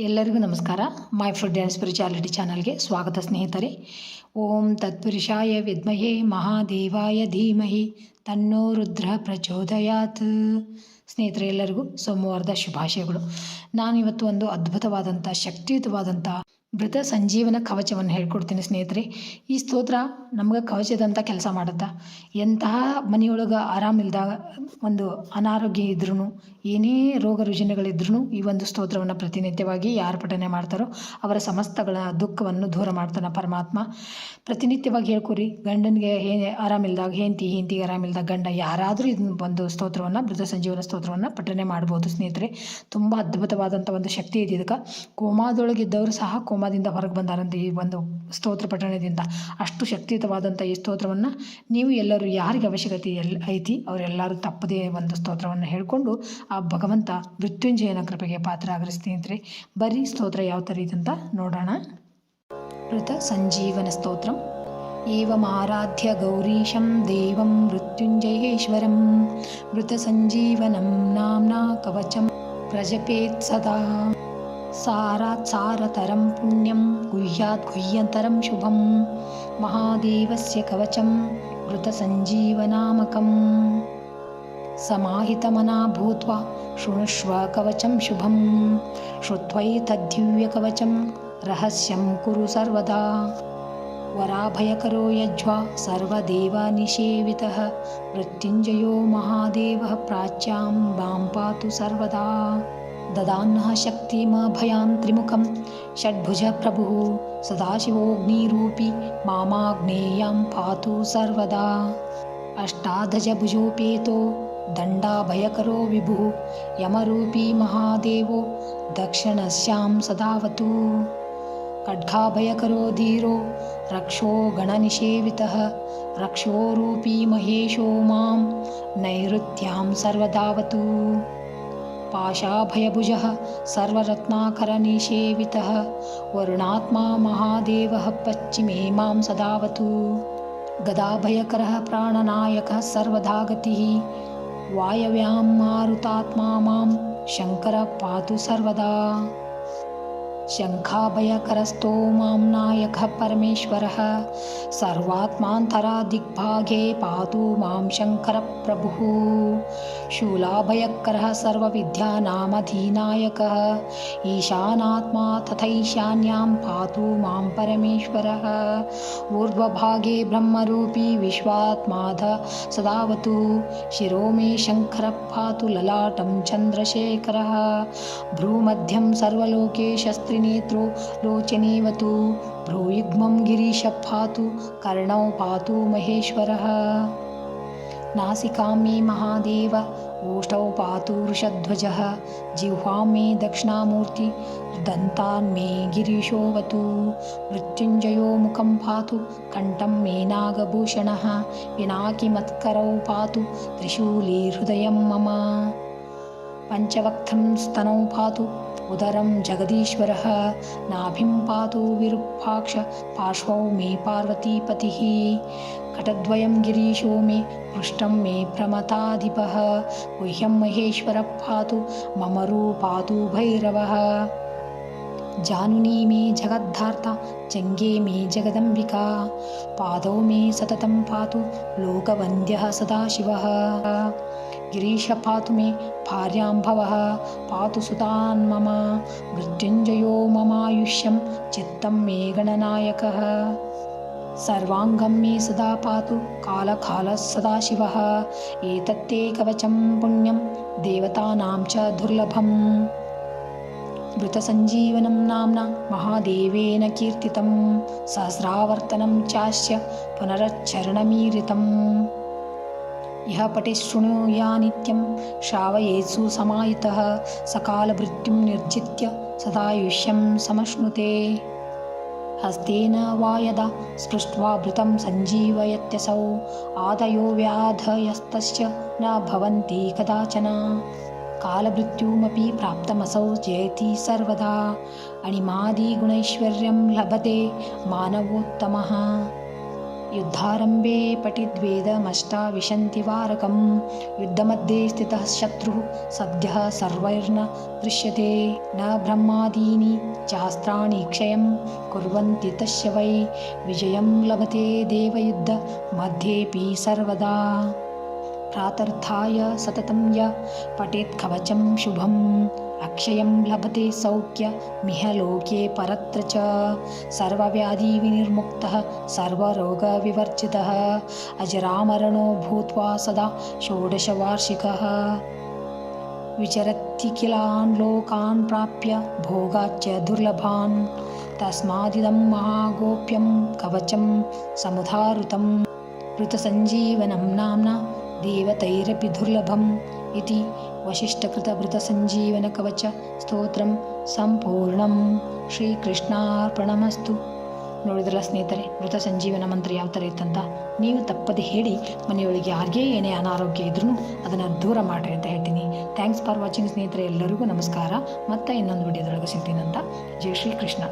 ಎಲ್ಲರಿಗೂ ನಮಸ್ಕಾರ. My food and spirituality ಚಾನಲ್ಗೆ ಸ್ವಾಗತ ಸ್ನೇಹಿತರೆ. ಓಂ ತತ್ಪುರುಷಾಯ ವಿದ್ಮಹೇ ಮಹಾದೇವಾಯ ಧೀಮಹಿ ತನ್ನೋ ರುದ್ರ ಪ್ರಚೋದಯಾತ್. ಸ್ನೇಹಿತರೆ, ಎಲ್ಲರಿಗೂ ಸೋಮವಾರದ ಶುಭಾಶಯಗಳು. ನಾನಿವತ್ತು ಒಂದು ಅದ್ಭುತವಾದಂಥ ಶಕ್ತಿಯುತವಾದಂಥ ಮೃತ ಸಂಜೀವನ ಕವಚವನ್ನು ಹೇಳ್ಕೊಡ್ತೀನಿ ಸ್ನೇಹಿತರೆ. ಈ ಸ್ತೋತ್ರ ನಮ್ಗೆ ಕವಚದಂಥ ಕೆಲಸ ಮಾಡುತ್ತಾ. ಎಂತಹ ಮನೆಯೊಳಗೆ ಆರಾಮಿಲ್ದಾಗ, ಒಂದು ಅನಾರೋಗ್ಯ ಇದ್ರೂ, ಏನೇ ರೋಗ ರುಜಿನಗಳಿದ್ರೂ ಈ ಒಂದು ಸ್ತೋತ್ರವನ್ನು ಪ್ರತಿನಿತ್ಯವಾಗಿ ಯಾರು ಪಠನೆ ಮಾಡ್ತಾರೋ ಅವರ ಸಮಸ್ತಗಳ ದುಃಖವನ್ನು ದೂರ ಮಾಡ್ತಾನೆ ಪರಮಾತ್ಮ. ಪ್ರತಿನಿತ್ಯವಾಗಿ ಹೇಳ್ಕೊರಿ. ಗಂಡನಿಗೆ ಆರಾಮಿಲ್ದಾಗ ಹೆಂಡತಿಗೆ ಆರಾಮಿಲ್ದಾಗ ಗಂಡ ಯಾರಾದರೂ ಇದನ್ನ ಒಂದು ಸ್ತೋತ್ರವನ್ನು, ಮೃತ ಸಂಜೀವನ ಸ್ತೋತ್ರವನ್ನು ಪಠನೆ ಮಾಡ್ಬೋದು ಸ್ನೇಹಿತರೆ. ತುಂಬ ಅದ್ಭುತವಾದಂಥ ಒಂದು ಶಕ್ತಿ ಇದೆ ಇದಕ್ಕೆ. ಕೋಮಾದೊಳಗಿದ್ದವರು ಸಹ ಕೋಮಾದಿಂದ ಹೊರಗೆ ಬಂದಾರಂತ ಈ ಒಂದು ಸ್ತೋತ್ರ ಪಠಣದಿಂದ. ಅಷ್ಟು ಶಕ್ತಿಯುತವಾದಂಥ ಈ ಸ್ತೋತ್ರವನ್ನು ನೀವು ಎಲ್ಲರೂ ಯಾರಿಗೆ ಅವಶ್ಯಕತೆ ಐತಿ ಅವರೆಲ್ಲರೂ ತಪ್ಪದೇ ಒಂದು ಸ್ತೋತ್ರವನ್ನು ಹೇಳಿಕೊಂಡು ಆ ಭಗವಂತ ಮೃತ್ಯುಂಜಯನ ಕೃಪೆಗೆ ಪಾತ್ರ ಆಗ್ರಿ ಸ್ನೇಹಿತರೆ. ಬರೀ ಸ್ತೋತ್ರ ಯಾವ ಥರ ಇದೆ ಅಂತ ನೋಡೋಣ. ಮೃತ ಸಂಜೀವನ ಸ್ತೋತ್ರಂ. ಏವಮಾರಾಧ್ಯ ಗೌರೀಶಂ ದೇವಂ ಮೃತ್ಯುಂಜಯೇಶ್ವರಂ ಮೃತ ಸಂಜೀವನಂ ನಾಮ್ನಾ ಕವಚಂ ಪ್ರಜಪೇತ್ ಸದಾ. ಸಾರಾತ್ ಸಾರತರಂ ಪುಣ್ಯಂ ಗುಹ್ಯಾತ್ ಗುಹ್ಯಂತರಂ ಶುಭಂ ಮಹಾದೇವಸ್ಯ ಕವಚಂ ಮೃತ ಸಂಜೀವನಾಮಕಂ. ಸಮಾಹಿತಮನಾ ಭೂತ್ವಾ ಶೃಣುಷ್ವ ಕವಚಂ ಶುಭಂ ಶ್ರುತ್ವೈತದ್ದಿವ್ಯ ಕವಚಂ ರಹಸ್ಯಂ ಕುರು ಸರ್ವದಾ. ವರಾಭಯಕರೋ ಯಜ್ವಾ ಸರ್ವದೇವನಿಷೇವಿತಃ ಮೃತ್ಯುಂಜಯೋ ಮಹಾದೇವಃ ಪ್ರಾಚ್ಯಾಂ ಮಾಂ ಪಾತು ಸರ್ವದಾ. ದದಾನ್ನಃ ಶಕ್ತಿಮಭಯಾಂ ತ್ರಿಮುಖಂ ಷಡ್ಭುಜ ಪ್ರಭುಃ ಸದಾಶಿವೋऽಗ್ನಿರೂಪಿ ಮಾಮಾಗ್ನೇಯಾಂ ಪಾತು ಸರ್ವದಾ. ಅಷ್ಟಾದಶಭುಜೋಪೇತೋ ದಂಡಾಭಯಕರೋ ವಿಭುಃ ಯಮರೂಪಿ ಮಹಾದೇವೋ ದಕ್ಷಿಣಸ್ಯಾಂ ಸದಾವತು. ಖಡ್ಗಾಭಯಕರೋ ಧೀರೋ ರಕ್ಷೋ ಗಣನಿಷೇವಿತಃ ರಕ್ಷೋರೂಪಿ ಮಹೇಶೋ ಮಾಂ ನೈಋತ್ಯಾಂ ಸರ್ವದಾವತು. ಪಾಶಾಭಯಭುಜಃ ಸರ್ವರತ್ನಾಕರನಿಷೇವಿತಃ ವರುಣಾತ್ಮಾ ಮಹಾದೇವಃ ಪಶ್ಚಿಮೇ ಮಾಂ ಸದಾವತು. ಗದಾಭಯಕರಃ ಪ್ರಾಣನಾಯಕಃ ಸರ್ವದಾ ಗತಿಃ ವಾಯವ್ಯಾಂ ಮಾರುತಾತ್ಮಾ ಮಾಂ ಶಂಕರ ಪಾತು ಸರ್ವದಾ. ಶಂಖಾಭಯಕರಸ್ಥೋ ಮಾಂ ನಾಯಕಃ ಪರಮೇಶ್ವರಃ ಸರ್ವಾತ್ಮಾಂತರಾ ದಿಗ್ಭಾಗೇ ಪಾತು ಮಾಂ ಶಂಕರ ಪ್ರಭುಃ. ಶೂಲಾಭಯಕರಃ ಸರ್ವವಿದ್ಯಾನಾಮಧೀನಾಯಕಃ ಈಶಾನಾತ್ಮಾ ತಥೈಶಾನ್ಯಾಂ ಪಾತು ಮಾಂ ಪರಮೇಶ್ವರಃ. ಊರ್ಧ್ವಭಾಗೇ ಬ್ರಹ್ಮರೂಪಿ ವಿಶ್ವಾತ್ಮಾಧ ಸದಾವತು. ಶಿರೋ ಮೇ ಶಂಕರ ಪಾತು ಲಲಾಟಂ ಚಂದ್ರಶೇಖರಃ. ಭ್ರೂಮಧ್ಯಂ ಸರ್ವಲೋಕೇಶಸ್ತ್ರಿನೇತ್ರೋ ಲೋಚನೇವತು. ಭ್ರೂಯುಗ್ಮಂ ಗಿರೀಶ ಪಾತು ಕರ್ಣೌ ಪಾತು ಮಹೇಶ್ವರಃ. ನಾಸಿಕಾಂ ಮೇ ಮಹಾದೇವ ಓಷ್ಠೌ ಪಾತು ವೃಷಧ್ವಜಃ. ಜಿಹ್ವಾಂ ಮೇ ದಕ್ಷಿಣಾಮೂರ್ತಿ ದಂತಾನ್ ಮೇ ಗಿರೀಶೋವತು. ಮೃತ್ಯುಂಜಯೋ ಮುಖಂ ಪಾತು ಕಂಠಂ ಮೇ ನಾಗಭೂಷಣಃ. ಪಿನಾಕಿ ಮತ್ಕರೌ ಪಾತು ತ್ರಿಶೂಲಿ ಹೃದಯಂ ಮಮ. ಪಂಚವಕ್ತ್ರಂ ಸ್ತನೌ ಪಾತು ಉದರಂ ಜಗದೀಶ್ವರಃ. ನಾಭಿಂ ಪಾತು ವಿರೂಪಾಕ್ಷ ಪಾರ್ಶ್ವೌ ಮೇ ಪಾರ್ವತೀಪತಿಃ. ಕಟದ್ವಯಂ ಗಿರೀಶೋ ಮೇ ಪೃಷ್ಠಂ ಮೇ ಪ್ರಮಥಾಧಿಪಃ. ಗುಹ್ಯಂ ಮಹೇಶ್ವರಃ ಪಾತು ಮಮರೂ ಪಾತು ಭೈರವಃ. ಜಾನುನಿ ಮೇ ಜಗದ್ಧಾರ್ತಾ ಜಂಘೆ ಮೇ ಜಗದಂಬಿಕಾ. ಪಾದೌ ಮೇ ಸತತಂ ಪಾತು ಲೋಕವಂದ್ಯಃ ಸದಾಶಿವಃ. ಗಿರೀಶ ಪಾತು ಮೇ ಭಾರ್ಯಾಂಭವಃ ಪಾತು ಸುತಾನ್ ಮಮ. ಮೃತ್ಯುಂಜಯೋ ಮಮಾಯುಷ್ಯಂ ಚಿತ್ತಂ ಮೇ ಗಣನಾಯಕಃ. ಸರ್ವಾಂಗಂ ಮೇ ಸದಾ ಪಾತು ಕಾಲಕಾಲಃ ಸದಾಶಿವಃ. ಏತತ್ತೇ ಕವಚಂ ಪುಣ್ಯಂ ದೇವತಾನಾಂ ಚ ದುರ್ಲಭಂ. ಮೃತ ಸಂಜೀವನಂ ನಾಮ್ನಾ ಮಹಾದೇವೇನ ಕೀರ್ತಿತಂ. ಸಹಸ್ರಾವರ್ತನಂ ಚಾಸ್ಯ ಪುನರಚ್ಚರಣಮೀರಿತಂ. ಯಃ ಪಠೇತ್ ಶೃಣುಯಾ ನಿತ್ಯಂ ಶ್ರಾವಯೇತ್ಸು ಸಮಾಹಿತಃ. ಸಕಾಲಮೃತ್ಯುಂ ನಿರ್ಜಿತ್ಯ ಸದಾಯುಷ್ಯಂ ಸಮಶ್ನುತೆ. ಹಸ್ತೇನ ವಾ ಯದಾ ಸ್ಪೃಷ್ಟ್ವಾ ಮೃತಂ ಸಂಜೀವಯತ್ಯಸೌ. ಆದಯೋ ವ್ಯಾಧಯಸ್ತಸ್ಯ ನ ಭವಂತಿ ಕದಾಚನ. ಕಾಲಮೃತ್ಯುಮಪಿ ಪ್ರಾಪ್ತಮಸೌ ಜಯತಿ ಸರ್ವದಾ. ಅಣಿಮಾದಿಗುಣೈಶ್ವರ್ಯಂ ಲಭತೆ ಮಾನವೋತ್ತಮಃ. युद्धारम्भे पठिद्वेदमष्टाविशन्ति वारकं युद्धमध्ये स्थितः शत्रुः सद्यः सर्वैर्न दृश्यते न ब्रह्मादीनि चास्त्राणि क्षयं कुर्वन्ति तस्य वै विजयं लभते देवयुद्धमध्येऽपि सर्वदा प्रातर्थाय सततं य पठेत् कवचं शुभम् अक्षयं लभते सौख्यमिह लोके परत्र च सर्वव्याधिविनिर्मुक्तः सर्वरोगविवर्जितः अजरामरणो भूत्वा सदा षोडशवार्षिकः विचरत्यखिलान् लोकान् प्राप्य भोगाच्च दुर्लभान् तस्मादिदं महागोप्यं कवचं समुधारुतं ऋतसञ्जीवनं नाम्ना देवतैरपि दुर्लभम् इति वसिष्ठकृतवृतसञ्जीवनकवच ಸ್ತೋತ್ರಂ ಸಂಪೂರ್ಣಂ. ಶ್ರೀಕೃಷ್ಣಾರ್ಪಣಮಸ್ತು. ನೋಡಿದ್ರಲ್ಲ ಸ್ನೇಹಿತರೆ, ಮೃತ ಸಂಜೀವನ ಮಂತ್ರ ಯಾವ ಥರ ಇತ್ತಂತ. ನೀವು ತಪ್ಪದೆ ಹೇಳಿ, ಮನೆಯೊಳಗೆ ಯಾರಿಗೇ ಏನೇ ಅನಾರೋಗ್ಯ ಇದ್ರೂ ಅದನ್ನು ದೂರ ಮಾಡಿರಿ ಅಂತ ಹೇಳ್ತೀನಿ. ಥ್ಯಾಂಕ್ಸ್ ಫಾರ್ ವಾಚಿಂಗ್ ಸ್ನೇಹಿತರೆ. ಎಲ್ಲರಿಗೂ ನಮಸ್ಕಾರ. ಮತ್ತೆ ಇನ್ನೊಂದು ವಿಡಿಯೋದೊಳಗೆ ಸಿಗ್ತೀನಂತ. ಜೈ ಶ್ರೀ ಕೃಷ್ಣ.